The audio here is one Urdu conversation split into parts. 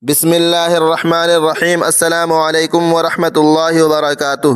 بسم اللہ الرحمن الرحیم۔ السلام علیکم ورحمۃ اللہ وبرکاتہ۔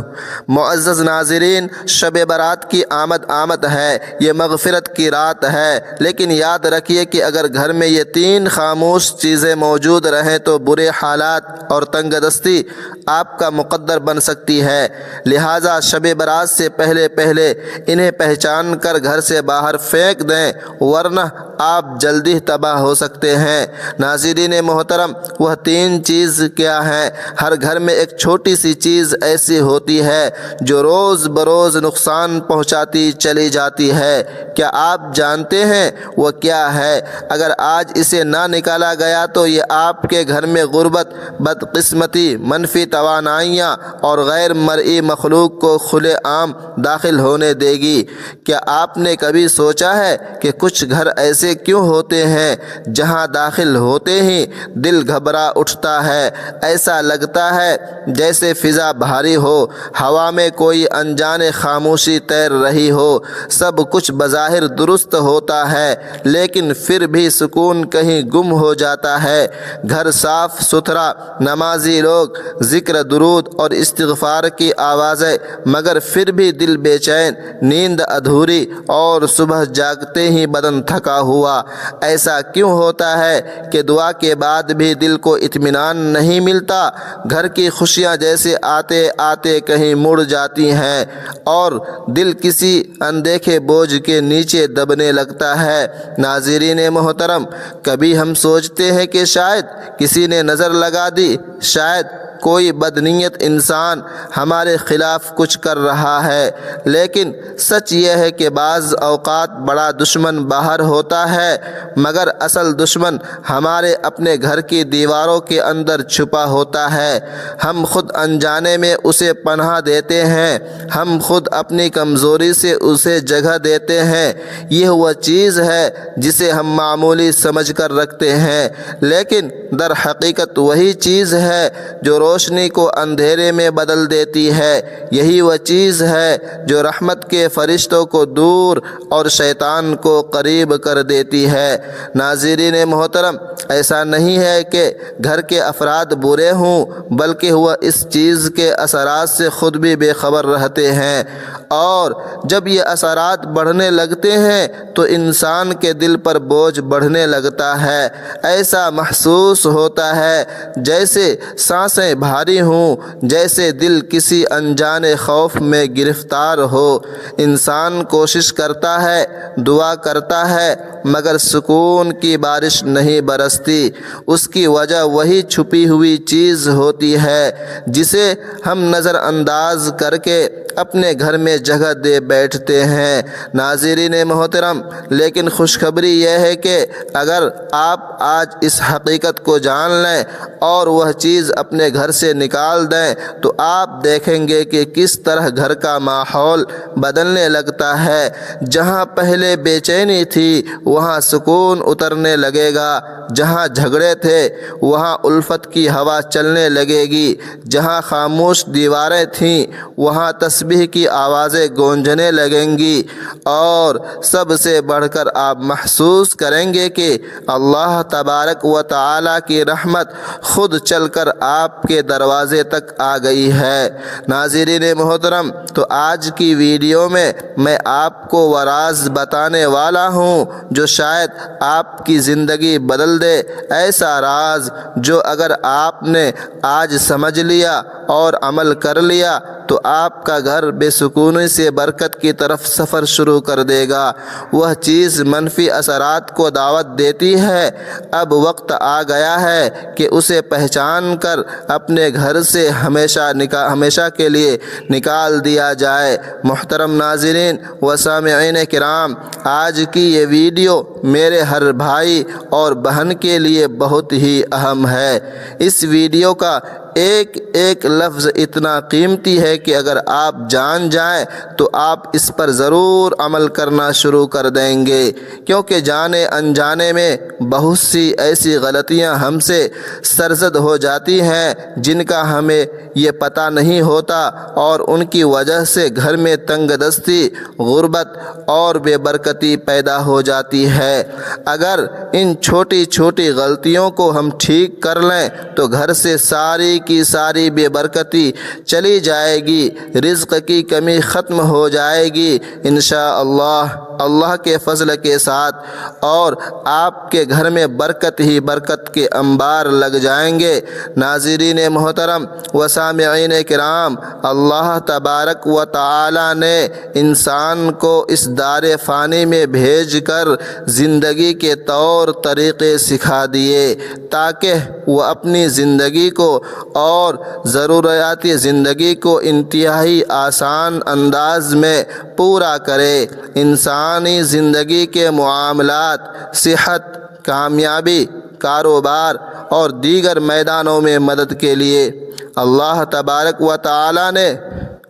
معزز ناظرین، شب برات کی آمد ہے، یہ مغفرت کی رات ہے، لیکن یاد رکھیے کہ اگر گھر میں یہ تین خاموش چیزیں موجود رہیں تو برے حالات اور تنگ دستی آپ کا مقدر بن سکتی ہے۔ لہٰذا شب برات سے پہلے انہیں پہچان کر گھر سے باہر پھینک دیں، ورنہ آپ جلدی تباہ ہو سکتے ہیں۔ ناظرین محترم، وہ تین چیز کیا ہیں؟ ہر گھر میں ایک چھوٹی سی چیز ایسی ہوتی ہے جو روز بروز نقصان پہنچاتی چلی جاتی ہے۔ کیا آپ جانتے ہیں وہ کیا ہے؟ اگر آج اسے نہ نکالا گیا تو یہ آپ کے گھر میں غربت، بدقسمتی، منفی توانائیاں اور غیر مرئی مخلوق کو کھلے عام داخل ہونے دے گی۔ کیا آپ نے کبھی سوچا ہے کہ کچھ گھر ایسے کیوں ہوتے ہیں جہاں داخل ہوتے ہی دل گھبرا اٹھتا ہے؟ ایسا لگتا ہے جیسے فضا بھاری ہو، ہوا میں کوئی انجانے خاموشی تیر رہی ہو۔ سب کچھ بظاہر درست ہوتا ہے، لیکن پھر بھی سکون کہیں گم ہو جاتا ہے۔ گھر صاف ستھرا، نمازی لوگ، ذکر، درود اور استغفار کی آوازیں، مگر پھر بھی دل بے چین، نیند ادھوری اور صبح جاگتے ہی بدن تھکا ہوا۔ ایسا کیوں ہوتا ہے کہ دعا کے بعد بھی دل کو اطمینان نہیں ملتا؟ گھر کی خوشیاں جیسے آتے آتے کہیں مڑ جاتی ہیں اور دل کسی اندیکھے بوجھ کے نیچے دبنے لگتا ہے۔ ناظرین محترم، کبھی ہم سوچتے ہیں کہ شاید کسی نے نظر لگا دی، شاید کوئی بدنیت انسان ہمارے خلاف کچھ کر رہا ہے، لیکن سچ یہ ہے کہ بعض اوقات بڑا دشمن باہر ہوتا ہے، مگر اصل دشمن ہمارے اپنے گھر کی دیواروں کے اندر چھپا ہوتا ہے۔ ہم خود انجانے میں اسے پناہ دیتے ہیں، ہم خود اپنی کمزوری سے اسے جگہ دیتے ہیں۔ یہ وہ چیز ہے جسے ہم معمولی سمجھ کر رکھتے ہیں، لیکن در حقیقت وہی چیز ہے جو روشنی کو اندھیرے میں بدل دیتی ہے۔ یہی وہ چیز ہے جو رحمت کے فرشتوں کو دور اور شیطان کو قریب کر دیتی ہے۔ ناظرین محترم، ایسا نہیں ہے کہ گھر کے افراد برے ہوں، بلکہ وہ اس چیز کے اثرات سے خود بھی بے خبر رہتے ہیں، اور جب یہ اثرات بڑھنے لگتے ہیں تو انسان کے دل پر بوجھ بڑھنے لگتا ہے۔ ایسا محسوس ہوتا ہے جیسے سانسیں بھاری ہوں، جیسے دل کسی انجانے خوف میں گرفتار ہو۔ انسان کوشش کرتا ہے، دعا کرتا ہے، مگر سکون کی بارش نہیں برستی۔ اس کی وجہ وہی چھپی ہوئی چیز ہوتی ہے جسے ہم نظر انداز کر کے اپنے گھر میں جگہ دے بیٹھتے ہیں۔ ناظرین محترم، لیکن خوشخبری یہ ہے کہ اگر آپ آج اس حقیقت کو جان لیں اور وہ چیز اپنے گھر سے نکال دیں تو آپ دیکھیں گے کہ کس طرح گھر کا ماحول بدلنے لگتا ہے۔ جہاں پہلے بے چینی تھی وہاں سکون اترنے لگے گا، جہاں جھگڑے تھے وہاں الفت کی ہوا چلنے لگے گی، جہاں خاموش دیواریں تھیں وہاں تسبیح کی آوازیں گونجنے لگیں گی، اور سب سے بڑھ کر آپ محسوس کریں گے کہ اللہ تبارک و تعالی کی رحمت خود چل کر آپ کے دروازے تک آ گئی ہے۔ ناظرین محترم، تو آج کی ویڈیو میں آپ کو وہ راز بتانے والا ہوں جو شاید آپ کی زندگی بدل دے۔ ایسا راز جو اگر آپ نے آج سمجھ لیا اور عمل کر لیا تو آپ کا گھر بے سکونی سے برکت کی طرف سفر شروع کر دے گا۔ وہ چیز منفی اثرات کو دعوت دیتی ہے۔ اب وقت آ گیا ہے کہ اسے پہچان کر اپنے گھر سے ہمیشہ کے لیے نکال دیا جائے۔ محترم ناظرین و سامعین کرام، آج کی یہ ویڈیو میرے ہر بھائی اور بہن کے لیے بہت ہی اہم ہے۔ اس ویڈیو کا ایک ایک لفظ اتنا قیمتی ہے کہ اگر آپ جان جائیں تو آپ اس پر ضرور عمل کرنا شروع کر دیں گے، کیونکہ جانے انجانے میں بہت سی ایسی غلطیاں ہم سے سرزد ہو جاتی ہیں جن کا ہمیں یہ پتہ نہیں ہوتا، اور ان کی وجہ سے گھر میں تنگ دستی، غربت اور بے برکتی پیدا ہو جاتی ہے۔ اگر ان چھوٹی چھوٹی غلطیوں کو ہم ٹھیک کر لیں تو گھر سے ساری کی ساری بے برکتی چلی جائے گی، رزق کی کمی ختم ہو جائے گی انشاءاللہ اللہ کے فضل کے ساتھ، اور آپ کے گھر میں برکت ہی برکت کے انبار لگ جائیں گے۔ ناظرین محترم و سامعین کرام، اللہ تبارک و تعالی نے انسان کو اس دار فانی میں بھیج کر زندگی کے طور طریقے سکھا دیے تاکہ وہ اپنی زندگی کو اور ضروریات زندگی کو انتہائی آسان انداز میں پورا کرے۔ انسانی زندگی کے معاملات، صحت، کامیابی، کاروبار اور دیگر میدانوں میں مدد کے لیے اللہ تبارک و تعالی نے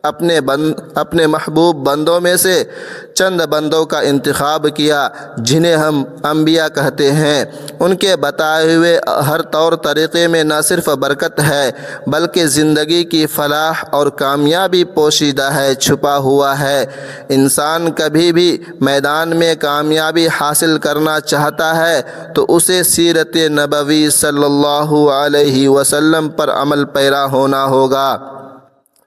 اپنے محبوب بندوں میں سے چند بندوں کا انتخاب کیا جنہیں ہم انبیاء کہتے ہیں۔ ان کے بتائے ہوئے ہر طور طریقے میں نہ صرف برکت ہے بلکہ زندگی کی فلاح اور کامیابی پوشیدہ ہے، چھپا ہوا ہے۔ انسان کبھی بھی میدان میں کامیابی حاصل کرنا چاہتا ہے تو اسے سیرت نبوی صلی اللہ علیہ وسلم پر عمل پیرا ہونا ہوگا۔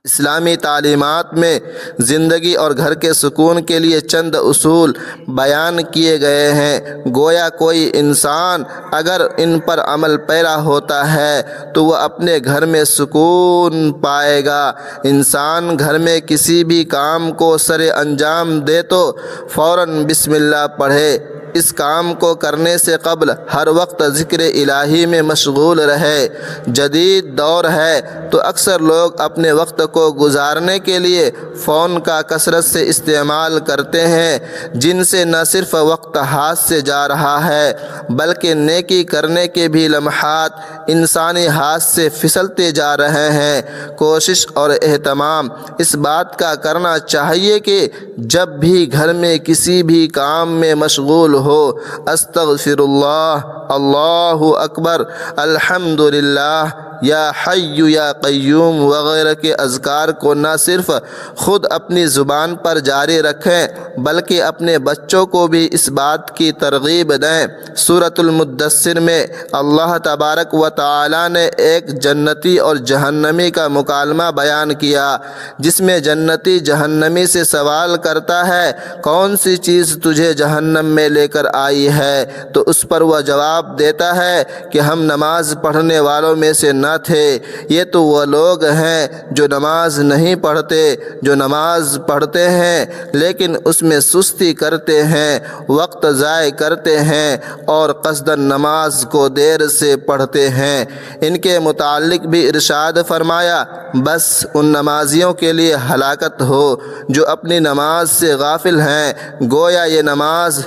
اسلامی تعلیمات میں زندگی اور گھر کے سکون کے لیے چند اصول بیان کیے گئے ہیں، گویا کوئی انسان اگر ان پر عمل پیرا ہوتا ہے تو وہ اپنے گھر میں سکون پائے گا۔ انسان گھر میں کسی بھی کام کو سر انجام دے تو فوراً بسم اللہ پڑھے، اس کام کو کرنے سے قبل ہر وقت ذکر الہی میں مشغول رہے۔ جدید دور ہے تو اکثر لوگ اپنے وقت کو گزارنے کے لیے فون کا کثرت سے استعمال کرتے ہیں، جن سے نہ صرف وقت ہاتھ سے جا رہا ہے بلکہ نیکی کرنے کے بھی لمحات انسانی ہاتھ سے پھسلتے جا رہے ہیں۔ کوشش اور اہتمام اس بات کا کرنا چاہیے کہ جب بھی گھر میں کسی بھی کام میں مشغول ہو، استغفر اللہ، اللہ اکبر، الحمدللہ، یا حی یا قیوم وغیرہ کے اذکار کو نہ صرف خود اپنی زبان پر جاری رکھیں بلکہ اپنے بچوں کو بھی اس بات کی ترغیب دیں۔ سورۃ المدثر میں اللہ تبارک و تعالی نے ایک جنتی اور جہنمی کا مکالمہ بیان کیا، جس میں جنتی جہنمی سے سوال کرتا ہے، کون سی چیز تجھے جہنم میں لے کر آئی ہے؟ تو اس پر وہ جواب دیتا ہے کہ ہم نماز پڑھنے والوں میں سے نہ تھے، یہ تو وہ لوگ ہیں جو نماز نہیں پڑھتے، جو نماز پڑھتے ہیں لیکن اس میں سستی کرتے ہیں، وقت ضائع کرتے ہیں اور قصداً نماز کو دیر سے پڑھتے ہیں۔ ان کے متعلق بھی ارشاد فرمایا، بس ان نمازیوں کے لیے ہلاکت ہو جو اپنی نماز سے غافل ہیں، گویا یہ نماز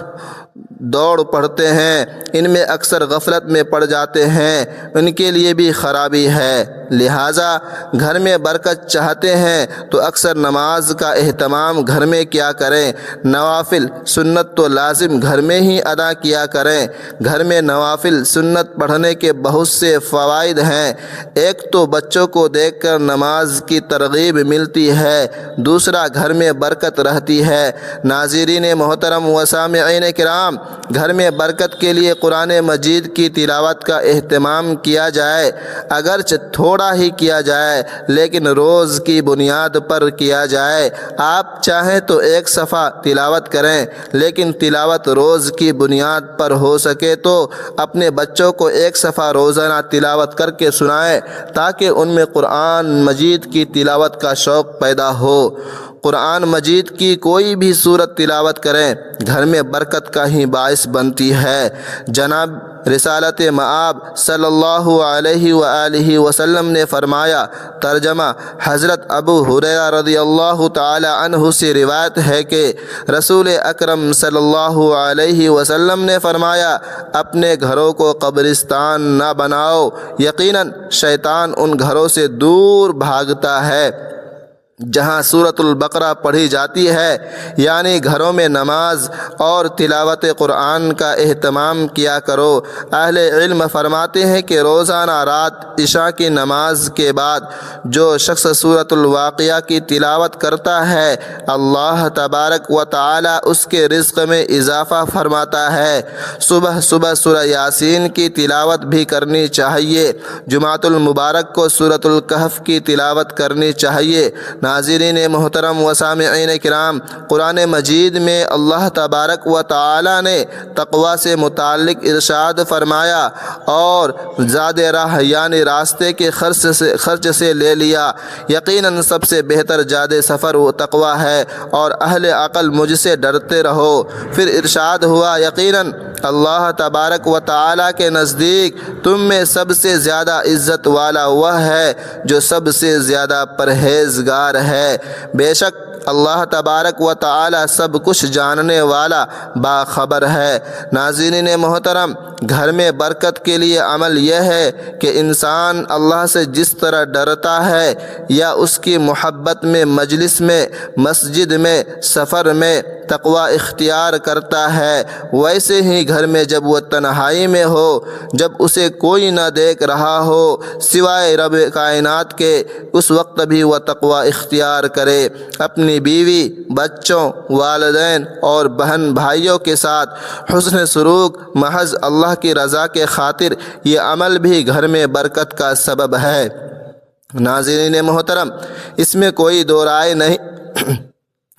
دوڑ پڑھتے ہیں، ان میں اکثر غفلت میں پڑ جاتے ہیں، ان کے لیے بھی خرابی ہے۔ لہٰذا گھر میں برکت چاہتے ہیں تو اکثر نماز کا اہتمام گھر میں کیا کریں، نوافل سنت تو لازم گھر میں ہی ادا کیا کریں۔ گھر میں نوافل سنت پڑھنے کے بہت سے فوائد ہیں۔ ایک تو بچوں کو دیکھ کر نماز کی ترغیب ملتی ہے، دوسرا گھر میں برکت رہتی ہے۔ ناظرین محترم و سامعین کرام، گھر میں برکت کے لیے قرآن مجید کی تلاوت کا اہتمام کیا جائے، اگرچہ تھوڑا ہی کیا جائے لیکن روز کی بنیاد پر کیا جائے۔ آپ چاہیں تو ایک صفحہ تلاوت کریں، لیکن تلاوت روز کی بنیاد پر ہو سکے تو اپنے بچوں کو ایک صفحہ روزانہ تلاوت کر کے سنائیں تاکہ ان میں قرآن مجید کی تلاوت کا شوق پیدا ہو۔ قرآن مجید کی کوئی بھی سورت تلاوت کریں گھر میں برکت کا ہی باعث بنتی ہے۔ جناب رسالت مآب صلی اللہ علیہ وآلہ وسلم نے فرمایا، ترجمہ حضرت ابو ہریرہ رضی اللہ تعالی عنہ سے روایت ہے کہ رسول اکرم صلی اللہ علیہ وسلم نے فرمایا، اپنے گھروں کو قبرستان نہ بناؤ، یقیناً شیطان ان گھروں سے دور بھاگتا ہے جہاں سورۃ البقرہ پڑھی جاتی ہے، یعنی گھروں میں نماز اور تلاوت قرآن کا اہتمام کیا کرو۔ اہل علم فرماتے ہیں کہ روزانہ رات عشاء کی نماز کے بعد جو شخص سورۃ الواقعہ کی تلاوت کرتا ہے، اللہ تبارک و تعالی اس کے رزق میں اضافہ فرماتا ہے۔ صبح صبح سورہ یاسین کی تلاوت بھی کرنی چاہیے۔ جمعۃ المبارک کو سورۃ الکہف کی تلاوت کرنی چاہیے۔ ناظرین محترم و سامعین کرام، قرآن مجید میں اللہ تبارک و تعالی نے تقوی سے متعلق ارشاد فرمایا اور زاد راہ یعنی راستے کے خرچ سے لے لیا۔ یقیناً سب سے بہتر زاد سفر وہ تقوی ہے، اور اہل عقل مجھ سے ڈرتے رہو۔ پھر ارشاد ہوا، یقیناً اللہ تبارک و تعالی کے نزدیک تم میں سب سے زیادہ عزت والا وہ ہے جو سب سے زیادہ پرہیزگار ہے۔ بے شک اللہ تبارک و تعالی سب کچھ جاننے والا باخبر ہے۔ ناظرین محترم، گھر میں برکت کے لیے عمل یہ ہے کہ انسان اللہ سے جس طرح ڈرتا ہے یا اس کی محبت میں مجلس میں، مسجد میں، سفر میں تقوی اختیار کرتا ہے، ویسے ہی گھر میں جب وہ تنہائی میں ہو، جب اسے کوئی نہ دیکھ رہا ہو سوائے رب کائنات کے، اس وقت بھی وہ تقوی اختیار کرے۔ اپنی بیوی، بچوں، والدین اور بہن بھائیوں کے ساتھ حسن سلوک محض اللہ کی رضا کے خاطر، یہ عمل بھی گھر میں برکت کا سبب ہے۔ ناظرین محترم، اس میں کوئی دو رائے نہیں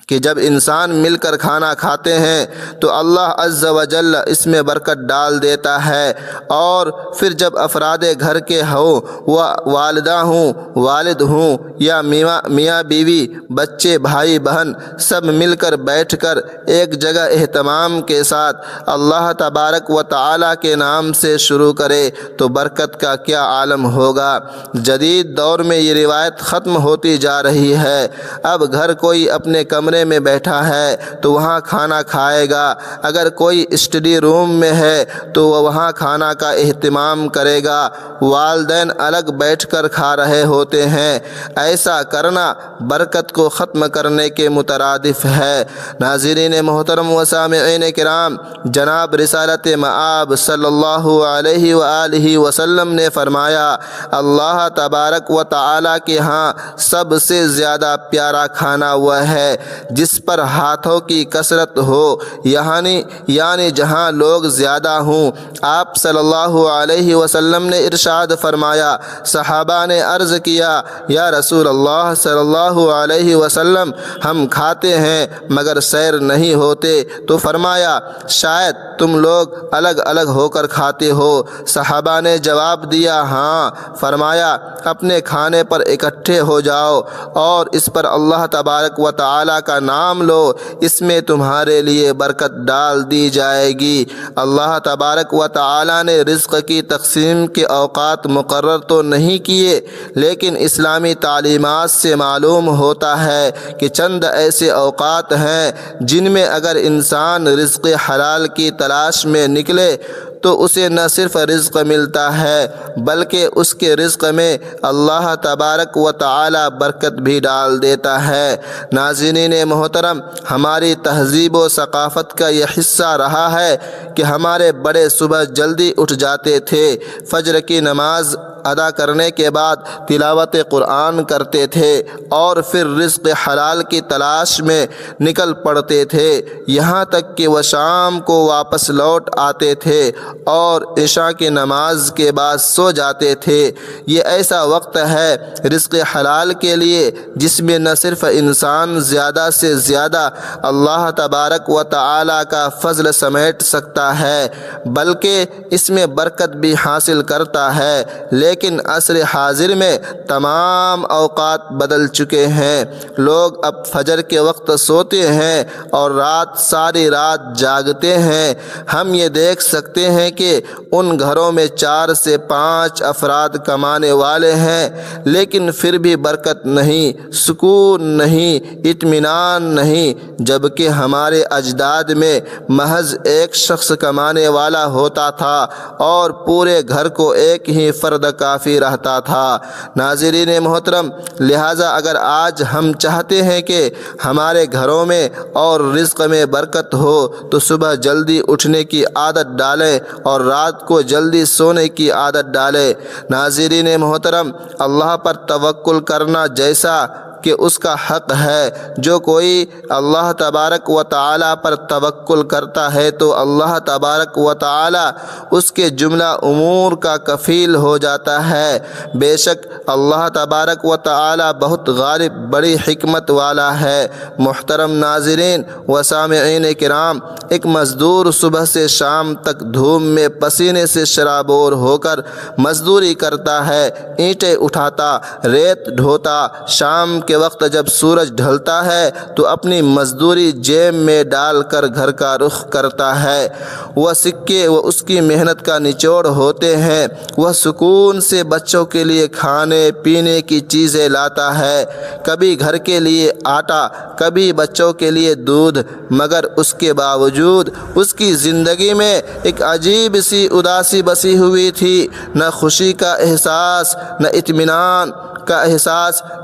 کہ جب انسان مل کر کھانا کھاتے ہیں تو اللہ عز و جل اس میں برکت ڈال دیتا ہے، اور پھر جب افراد گھر کے ہوں، وہ والدہ ہوں، والد ہوں، یا میاں بیوی، بچے، بھائی بہن، سب مل کر بیٹھ کر ایک جگہ اہتمام کے ساتھ اللہ تبارک و تعالی کے نام سے شروع کرے تو برکت کا کیا عالم ہوگا۔ جدید دور میں یہ روایت ختم ہوتی جا رہی ہے۔ اب گھر کوئی اپنے کمرے میں بیٹھا ہے تو وہاں کھانا کھائے گا، اگر کوئی اسٹڈی روم میں ہے تو وہ وہاں کھانا کا اہتمام کرے گا، والدین الگ بیٹھ کر کھا رہے ہوتے ہیں۔ ایسا کرنا برکت کو ختم کرنے کے مترادف ہے۔ ناظرین محترم و سامعین کرام، جناب رسالت مآب صلی اللہ علیہ وآلہ وسلم نے فرمایا، اللہ تبارک و تعالی کے ہاں سب سے زیادہ پیارا کھانا وہ ہے جس پر ہاتھوں کی کثرت ہو، یعنی جہاں لوگ زیادہ ہوں۔ آپ صلی اللہ علیہ وسلم نے ارشاد فرمایا، صحابہ نے عرض کیا، یا رسول اللہ صلی اللہ علیہ وسلم، ہم کھاتے ہیں مگر سیر نہیں ہوتے، تو فرمایا، شاید تم لوگ الگ الگ ہو کر کھاتے ہو۔ صحابہ نے جواب دیا، ہاں۔ فرمایا، اپنے کھانے پر اکٹھے ہو جاؤ اور اس پر اللہ تبارک و تعالی کا نام لو، اس میں تمہارے لیے برکت ڈال دی جائے گی۔ اللہ تبارک و تعالی نے رزق کی تقسیم کے اوقات مقرر تو نہیں کیے، لیکن اسلامی تعلیمات سے معلوم ہوتا ہے کہ چند ایسے اوقات ہیں جن میں اگر انسان رزق حلال کی تلاش میں نکلے تو اسے نہ صرف رزق ملتا ہے بلکہ اس کے رزق میں اللہ تبارک و تعالی برکت بھی ڈال دیتا ہے۔ ناظرین محترم، ہماری تہذیب و ثقافت کا یہ حصہ رہا ہے کہ ہمارے بڑے صبح جلدی اٹھ جاتے تھے، فجر کی نماز ادا کرنے کے بعد تلاوت قرآن کرتے تھے اور پھر رزق حلال کی تلاش میں نکل پڑتے تھے، یہاں تک کہ وہ شام کو واپس لوٹ آتے تھے اور عشاء کی نماز کے بعد سو جاتے تھے۔ یہ ایسا وقت ہے رزق حلال کے لیے جس میں نہ صرف انسان زیادہ سے زیادہ اللہ تبارک و تعالی کا فضل سمیٹ سکتا ہے بلکہ اس میں برکت بھی حاصل کرتا ہے، لیکن عصر حاضر میں تمام اوقات بدل چکے ہیں۔ لوگ اب فجر کے وقت سوتے ہیں اور رات ساری رات جاگتے ہیں۔ ہم یہ دیکھ سکتے ہیں کہ ان گھروں میں 4 سے 5 افراد کمانے والے ہیں، لیکن پھر بھی برکت نہیں، سکون نہیں، اطمینان نہیں، جبکہ ہمارے اجداد میں محض ایک شخص کمانے والا ہوتا تھا اور پورے گھر کو ایک ہی فرد کافی رہتا تھا۔ ناظرین محترم، لہٰذا اگر آج ہم چاہتے ہیں کہ ہمارے گھروں میں اور رزق میں برکت ہو تو صبح جلدی اٹھنے کی عادت ڈالیں اور رات کو جلدی سونے کی عادت ڈالیں۔ ناظرین محترم، اللہ پر توکل کرنا جیسا کہ اس کا حق ہے۔ جو کوئی اللہ تبارک و تعالی پر توکل کرتا ہے تو اللہ تبارک و تعالی اس کے جملہ امور کا کفیل ہو جاتا ہے۔ بے شک اللہ تبارک و تعالی بہت غالب، بڑی حکمت والا ہے۔ محترم ناظرین و سامعین کرام، ایک مزدور صبح سے شام تک دھوپ میں پسینے سے شرابور ہو کر مزدوری کرتا ہے، اینٹیں اٹھاتا، ریت ڈھوتا۔ شام کے وقت جب سورج ڈھلتا ہے تو اپنی مزدوری جیب میں ڈال کر گھر کا رخ کرتا ہے۔ وہ سکے وہ اس کی محنت کا نچوڑ ہوتے ہیں۔ وہ سکون سے بچوں کے لیے کھانے پینے کی چیزیں لاتا ہے، کبھی گھر کے لیے آٹا، کبھی بچوں کے لیے دودھ، مگر اس کے باوجود اس کی زندگی میں ایک عجیب سی اداسی بسی ہوئی تھی۔ نہ خوشی کا احساس،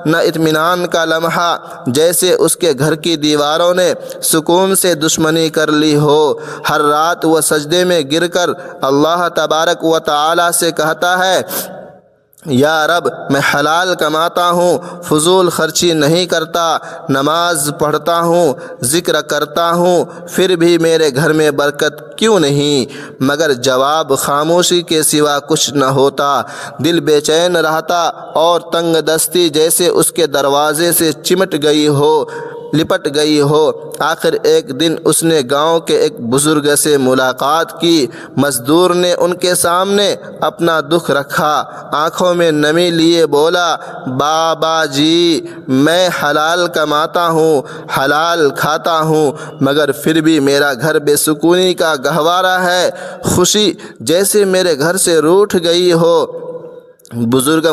نہ اطمینان کا لمحہ، جیسے اس کے گھر کی دیواروں نے سکون سے دشمنی کر لی ہو۔ ہر رات وہ سجدے میں گر کر اللہ تبارک و تعالی سے کہتا ہے، یا رب، میں حلال کماتا ہوں، فضول خرچی نہیں کرتا، نماز پڑھتا ہوں، ذکر کرتا ہوں، پھر بھی میرے گھر میں برکت کیوں نہیں؟ مگر جواب خاموشی کے سوا کچھ نہ ہوتا۔ دل بے چین رہتا اور تنگ دستی جیسے اس کے دروازے سے لپٹ گئی ہو۔ آخر ایک دن اس نے گاؤں کے ایک بزرگ سے ملاقات کی۔ مزدور نے ان کے سامنے اپنا دکھ رکھا، آنکھوں میں نمی لیے بولا، بابا جی، میں حلال کماتا ہوں، حلال کھاتا ہوں، مگر پھر بھی میرا گھر بے سکونی کا گہوارہ ہے، خوشی جیسے میرے گھر سے روٹھ گئی ہو۔ بزرگ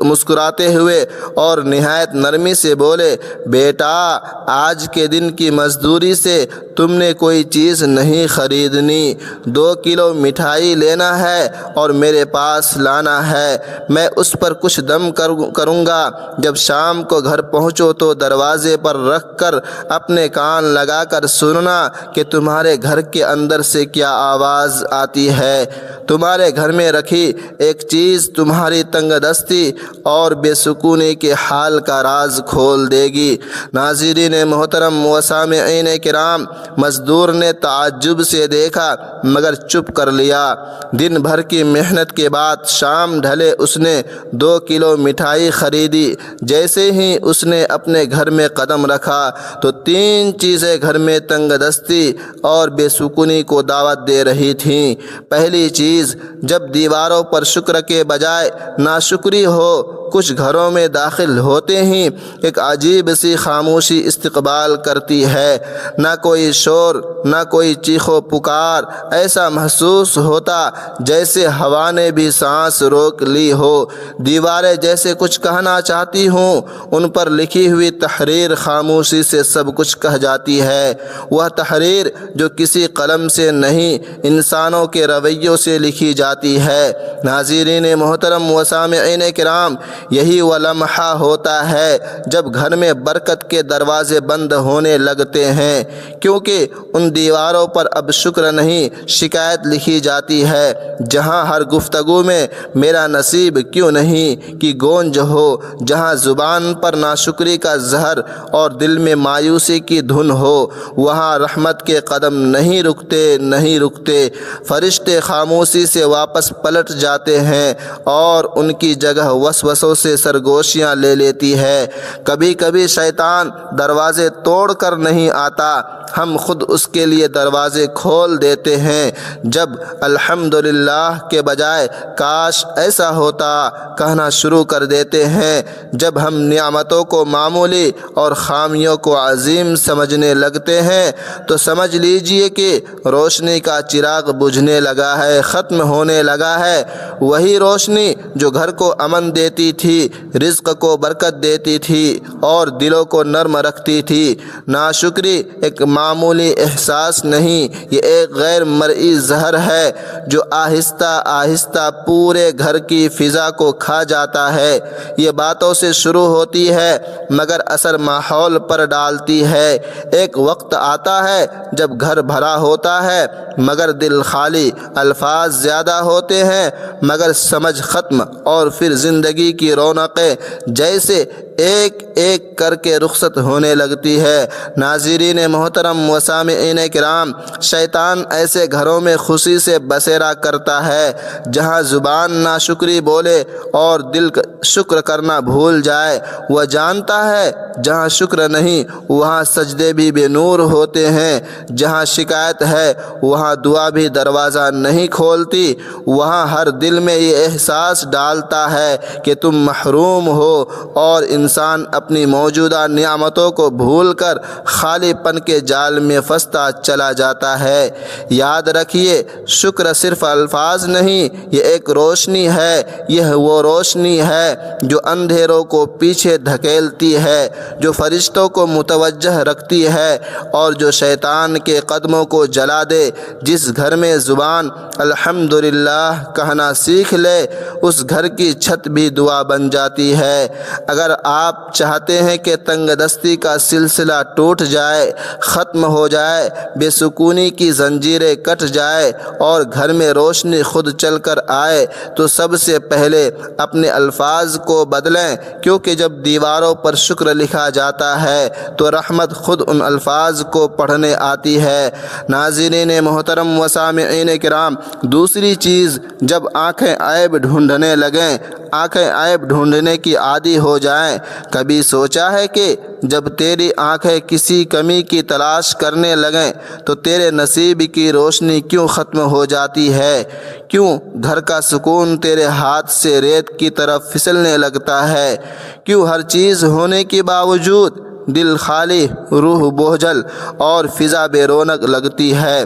مسکراتے ہوئے اور نہایت نرمی سے بولے، بیٹا، آج کے دن کی مزدوری سے تم نے کوئی چیز نہیں خریدنی، 2 کلو مٹھائی لینا ہے اور میرے پاس لانا ہے، میں اس پر کچھ دم کروں گا۔ جب شام کو گھر پہنچو تو دروازے پر رکھ کر اپنے کان لگا کر سننا کہ تمہارے گھر کے اندر سے کیا آواز آتی ہے۔ تمہارے گھر میں رکھی ایک چیز تمہاری تنگ دستی اور بے سکونی کے حال کا راز کھول دے گی۔ ناظرین محترم و سامعین کرام، مزدور نے تعجب سے دیکھا مگر چپ کر لیا۔ دن بھر کی محنت کے بعد شام ڈھلے اس نے 2 کلو مٹھائی خریدی۔ جیسے ہی اس نے اپنے گھر میں قدم رکھا تو 3 چیزیں گھر میں تنگ دستی اور بے سکونی کو دعوت دے رہی تھیں۔ پہلی چیز، جب دیواروں پر شکر کے بجائے ناشکری ہو، کچھ گھروں میں داخل ہوتے ہی ایک عجیب سی خاموشی استقبال کرتی ہے، نہ کوئی شور، نہ کوئی چیخ و پکار، ایسا محسوس ہوتا جیسے ہوا نے بھی سانس روک لی ہو۔ دیواریں جیسے کچھ کہنا چاہتی ہوں، ان پر لکھی ہوئی تحریر خاموشی سے سب کچھ کہہ جاتی ہے۔ وہ تحریر جو کسی قلم سے نہیں، انسانوں کے رویوں سے لکھی جاتی ہے۔ ناظرین محترم و سامعین کرام، یہی وہ لمحہ ہوتا ہے جب گھر میں برکت کے دروازے بند ہونے لگتے ہیں، کیونکہ ان دیواروں پر اب شکر نہیں، شکایت لکھی جاتی ہے۔ جہاں ہر گفتگو میں میرا نصیب کیوں نہیں کی گونج ہو، جہاں زبان پر ناشکری کا زہر اور دل میں مایوسی کی دھن ہو، وہاں رحمت کے قدم نہیں رکتے۔ فرشتے خاموشی سے واپس پلٹ جاتے ہیں اور ان کی جگہ وسوسوں سے سرگوشیاں لے لیتی ہے۔ کبھی کبھی شیطان دروازے توڑ کر نہیں آتا، ہم خود اس کے لیے دروازے کھول دیتے ہیں۔ جب الحمدللہ کے بجائے کاش ایسا ہوتا کہنا شروع کر دیتے ہیں، جب ہم نعمتوں کو معمولی اور خامیوں کو عظیم سمجھنے لگتے ہیں تو سمجھ لیجئے کہ روشنی کا چراغ بجھنے لگا ہے، ختم ہونے لگا ہے۔ وہی روشنی جو گھر کو امن دیتی تھی، رزق کو برکت دیتی تھی اور دلوں کو نرم رکھتی تھی۔ ناشکری ایک معمولی احساس نہیں، یہ ایک غیر مرئی زہر ہے جو آہستہ آہستہ پورے گھر کی فضا کو کھا جاتا ہے۔ یہ باتوں سے شروع ہوتی ہے مگر اثر ماحول پر ڈالتی ہے۔ ایک وقت آتا ہے جب گھر بھرا ہوتا ہے مگر دل خالی، الفاظ زیادہ ہوتے ہیں مگر سمجھ ختم، اور پھر زندگی کی رونقیں جیسے ایک ایک کر کے رخصت ہونے لگتی ہے۔ ناظرین محترم و سامعین کرام، شیطان ایسے گھروں میں خوشی سے بسیرا کرتا ہے جہاں زبان ناشکری بولے اور دل شکر کرنا بھول جائے۔ وہ جانتا ہے جہاں شکر نہیں وہاں سجدے بھی بے نور ہوتے ہیں، جہاں شکایت ہے وہاں دعا بھی دروازہ نہیں کھولتی، وہاں ہر دل میں یہ احساس ڈالتا ہے کہ تم محروم ہو، اور انسان اپنی موجودہ نعمتوں کو بھول کر خالی پن کے جال میں پھنستا چلا جاتا ہے۔ یاد رکھیے، شکر صرف الفاظ نہیں، یہ ایک روشنی ہے۔ یہ وہ روشنی ہے جو اندھیروں کو پیچھے دھکیلتی ہے، جو فرشتوں کو متوجہ رکھتی ہے اور جو شیطان کے قدموں کو جلا دے۔ جس گھر میں زبان الحمدللہ کہنا سیکھ لے اس گھر کی چھت بھی دعا بن جاتی ہے۔ اگر آپ چاہتے ہیں کہ تنگ دستی کا سلسلہ ٹوٹ جائے، ختم ہو جائے، بے سکونی کی زنجیریں کٹ جائے اور گھر میں روشنی خود چل کر آئے تو سب سے پہلے اپنے الفاظ کو بدلیں، کیونکہ جب دیواروں پر شکر لکھا جاتا ہے تو رحمت خود ان الفاظ کو پڑھنے آتی ہے۔ ناظرین محترم و سامعین کرام، دوسری چیز، جب آنکھیں عیب ڈھونڈنے لگیں، آنکھیں عیب ڈھونڈنے کی عادی ہو جائیں۔ کبھی سوچا ہے کہ جب تیری آنکھیں کسی کمی کی تلاش کرنے لگیں تو تیرے نصیب کی روشنی کیوں ختم ہو جاتی ہے؟ کیوں گھر کا سکون تیرے ہاتھ سے ریت کی طرف پھسلنے لگتا ہے؟ کیوں ہر چیز ہونے کے باوجود دل خالی، روح بوجھل اور فضا بے رونق لگتی ہے؟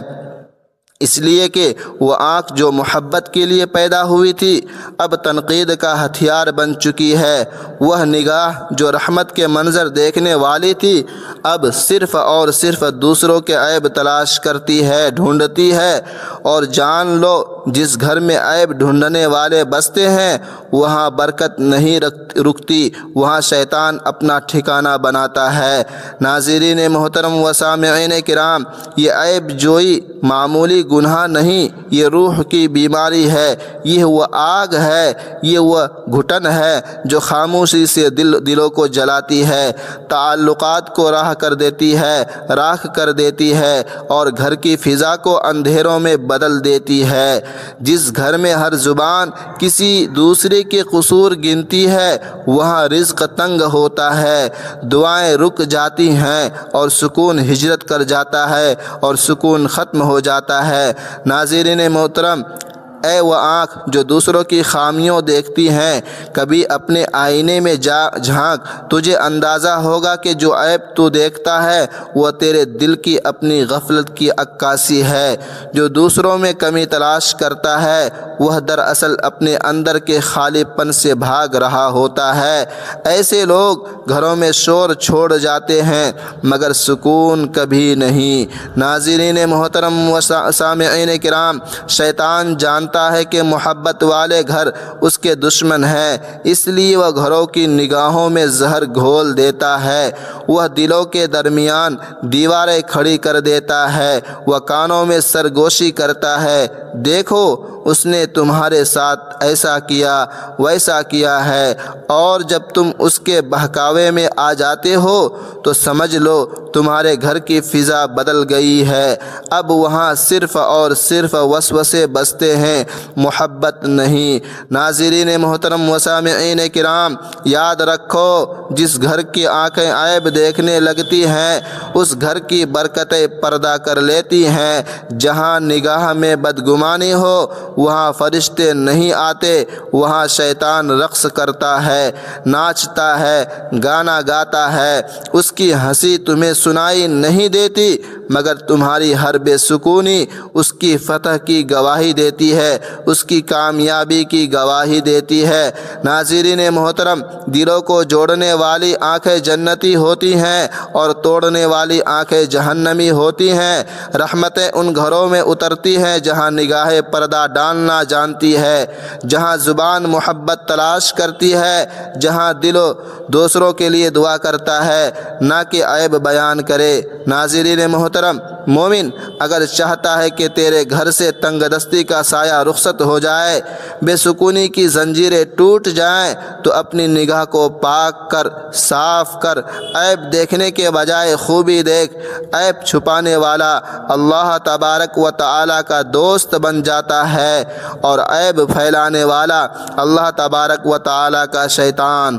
اس لیے کہ وہ آنکھ جو محبت کے لیے پیدا ہوئی تھی اب تنقید کا ہتھیار بن چکی ہے۔ وہ نگاہ جو رحمت کے منظر دیکھنے والی تھی اب صرف اور صرف دوسروں کے عیب تلاش کرتی ہے، ڈھونڈتی ہے۔ اور جان لو، جس گھر میں عیب ڈھونڈنے والے بستے ہیں وہاں برکت نہیں رکتی، وہاں شیطان اپنا ٹھکانہ بناتا ہے۔ ناظرین محترم و سامعین کرام، یہ عیب جوئی معمولی گناہ نہیں، یہ روح کی بیماری ہے، یہ وہ آگ ہے، یہ وہ گھٹن ہے جو خاموشی سے دلوں کو جلاتی ہے، تعلقات کو راکھ کر دیتی ہے اور گھر کی فضا کو اندھیروں میں بدل دیتی ہے۔ جس گھر میں ہر زبان کسی دوسرے کے قصور گنتی ہے وہاں رزق تنگ ہوتا ہے، دعائیں رک جاتی ہیں اور سکون ہجرت کر جاتا ہے اور سکون ختم ہو جاتا ہے۔ ناظرین محترم، اے وہ آنکھ جو دوسروں کی خامیوں دیکھتی ہیں، کبھی اپنے آئینے میں جھانک، تجھے اندازہ ہوگا کہ جو عیب تو دیکھتا ہے وہ تیرے دل کی اپنی غفلت کی عکاسی ہے۔ جو دوسروں میں کمی تلاش کرتا ہے وہ دراصل اپنے اندر کے خالی پن سے بھاگ رہا ہوتا ہے۔ ایسے لوگ گھروں میں شور چھوڑ جاتے ہیں مگر سکون کبھی نہیں۔ ناظرین محترم و سامعین کرام، شیطان جانتا ہے کہ محبت والے گھر اس کے دشمن ہیں، اس لیے وہ گھروں کی نگاہوں میں زہر گھول دیتا ہے، وہ دلوں کے درمیان دیواریں کھڑی کر دیتا ہے، وہ کانوں میں سرگوشی کرتا ہے۔ دیکھو اس نے تمہارے ساتھ ایسا کیا ویسا کیا ہے، اور جب تم اس کے بہکاوے میں آ جاتے ہو تو سمجھ لو تمہارے گھر کی فضا بدل گئی ہے، اب وہاں صرف اور صرف وسوسے بستے ہیں، محبت نہیں۔ ناظرین محترم و سامعین کرام، یاد رکھو جس گھر کی آنکھیں عیب دیکھنے لگتی ہیں اس گھر کی برکتیں پردہ کر لیتی ہیں۔ جہاں نگاہ میں بدگمانی ہو وہاں فرشتے نہیں آتے، وہاں شیطان رقص کرتا ہے، ناچتا ہے، گانا گاتا ہے، اس کی ہنسی تمہیں سنائی نہیں دیتی مگر تمہاری ہر بے سکونی اس کی فتح کی گواہی دیتی ہے، اس کی کامیابی کی گواہی دیتی ہے۔ ناظرین محترم، دلوں کو جوڑنے والی آنکھیں جنتی ہوتی ہیں اور توڑنے والی آنکھیں جہنمی ہوتی ہیں۔ رحمتیں ان گھروں میں اترتی ہیں جہاں نگاہ پردہ ڈالنا جانتی ہے، جہاں زبان محبت تلاش کرتی ہے، جہاں دل دوسروں کے لیے دعا کرتا ہے نہ کہ عیب بیان کرے۔ ناظرین محترم، مومن اگر چاہتا ہے کہ تیرے گھر سے تنگ دستی کا سایہ رخصت ہو جائے، بے سکونی کی زنجیریں ٹوٹ جائیں، تو اپنی نگاہ کو پاک کر، صاف کر، عیب دیکھنے کے بجائے خوبی دیکھ۔ عیب چھپانے والا اللہ تبارک و تعالی کا دوست بن جاتا ہے اور عیب پھیلانے والا اللہ تبارک و تعالی کا شیطان۔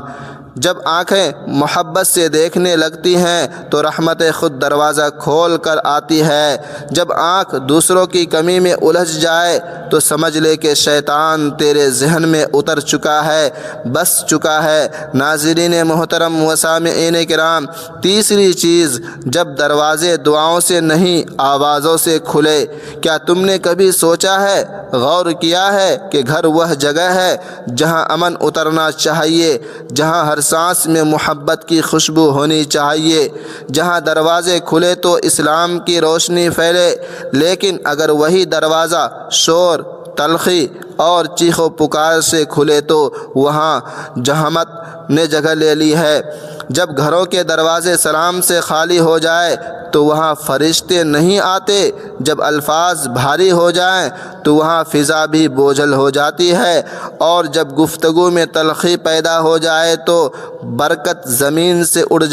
جب آنکھیں محبت سے دیکھنے لگتی ہیں تو رحمت خود دروازہ کھول کر آتی ہے۔ جب آنکھ دوسروں کی کمی میں الجھ جائے تو سمجھ لے کہ شیطان تیرے ذہن میں اتر چکا ہے، بس چکا ہے۔ ناظرین محترم و سامعین کرام، تیسری چیز، جب دروازے دعاؤں سے نہیں آوازوں سے کھلے۔ کیا تم نے کبھی سوچا ہے، غور کیا ہے کہ گھر وہ جگہ ہے جہاں امن اترنا چاہیے، جہاں ہر سانس میں محبت کی خوشبو ہونی چاہیے، جہاں دروازے کھلے تو اسلام کی روشنی پھیلے، لیکن اگر وہی دروازہ شور، تلخی اور چیخ و پکار سے کھلے تو وہاں جہنم نے جگہ لے لی ہے۔ جب گھروں کے دروازے سلام سے خالی ہو جائے تو وہاں فرشتے نہیں آتے، جب الفاظ بھاری ہو جائیں تو وہاں فضا بھی بوجھل ہو جاتی ہے، اور جب گفتگو میں تلخی پیدا ہو جائے تو برکت زمین سے اٹھ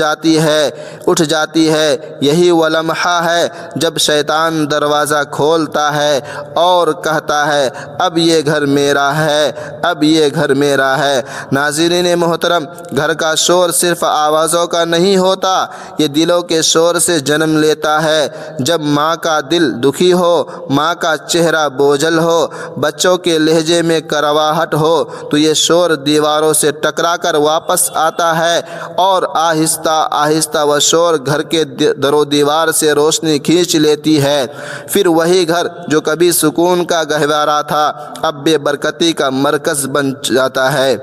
جاتی ہے۔ یہی وہ لمحہ ہے جب شیطان دروازہ کھولتا ہے اور کہتا ہے، اب یہ گھر میرا ہے، اب یہ گھر میرا ہے۔ ناظرین محترم، گھر کا شور صرف آوازوں کا نہیں ہوتا، یہ دلوں کے شور سے جنم لیتا ہے۔ جب ماں کا دل دکھی ہو، ماں کا چہرہ بوجھل ہو، بچوں کے لہجے میں کرواہٹ ہو تو یہ شور دیواروں سے ٹکرا کر واپس آتا ہے، اور آہستہ آہستہ وہ شور گھر کے در و دیوار سے روشنی کھینچ لیتی ہے۔ پھر وہی گھر جو کبھی سکون کا گہوارہ تھا اب بے برکتی کا مرکز بن جاتا ہے۔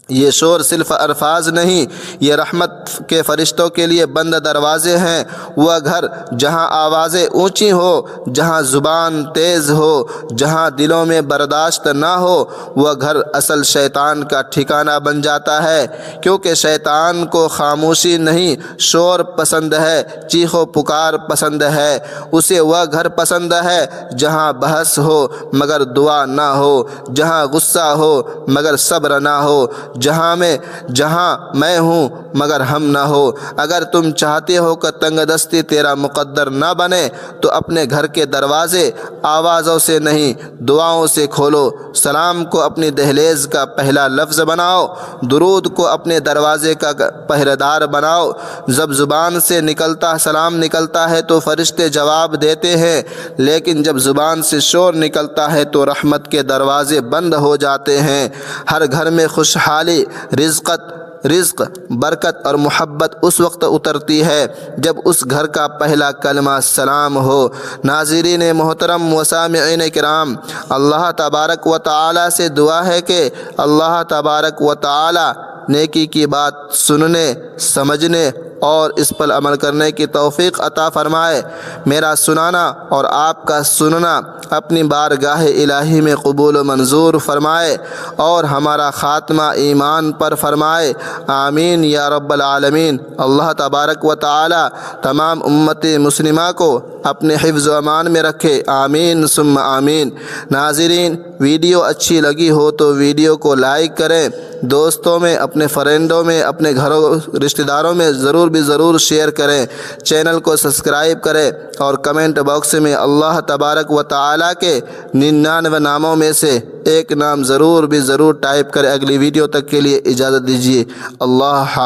یہ شور صرف الفاظ نہیں، یہ رحمت کے فرشتوں کے لیے بند دروازے ہیں۔ وہ گھر جہاں آوازیں اونچی ہو، جہاں زبان تیز ہو، جہاں دلوں میں برداشت نہ ہو، وہ گھر اصل شیطان کا ٹھکانہ بن جاتا ہے، کیونکہ شیطان کو خاموشی نہیں، شور پسند ہے، چیخ و پکار پسند ہے۔ اسے وہ گھر پسند ہے جہاں بحث ہو مگر دعا نہ ہو، جہاں غصہ ہو مگر صبر نہ ہو، جہاں میں ہوں مگر ہم نہ ہو۔ اگر تم چاہتے ہو کہ تنگ دستی تیرا مقدر نہ بنے تو اپنے گھر کے دروازے آوازوں سے نہیں دعاؤں سے کھولو۔ سلام کو اپنی دہلیز کا پہلا لفظ بناؤ، درود کو اپنے دروازے کا پہرے دار بناؤ۔ جب زبان سے سلام نکلتا ہے تو فرشتے جواب دیتے ہیں، لیکن جب زبان سے شور نکلتا ہے تو رحمت کے دروازے بند ہو جاتے ہیں۔ ہر گھر میں خوشحالی، رزق، برکت اور محبت اس وقت اترتی ہے جب اس گھر کا پہلا کلمہ سلام ہو۔ ناظرین محترم و سامعین کرام، اللہ تبارک و تعالی سے دعا ہے کہ اللہ تبارک و تعالی نیکی کی بات سننے، سمجھنے اور اس پر عمل کرنے کی توفیق عطا فرمائے۔ میرا سنانا اور آپ کا سننا اپنی بارگاہ الہی میں قبول و منظور فرمائے اور ہمارا خاتمہ ایمان پر فرمائے، آمین یا رب العالمین۔ اللہ تبارک و تعالی تمام امت مسلمہ کو اپنے حفظ و امان میں رکھے، آمین ثم آمین۔ ناظرین، ویڈیو اچھی لگی ہو تو ویڈیو کو لائک کریں، دوستوں میں، اپنے فرینڈوں میں، اپنے گھروں رشتہ داروں میں ضرور شیئر کریں، چینل کو سبسکرائب کریں اور کمنٹ باکس میں اللہ تبارک و تعالی کے 99 ناموں میں سے ایک نام ضرور ٹائپ کریں۔ اگلی ویڈیو تک کے لیے اجازت دیجیے، اللہ حافظ۔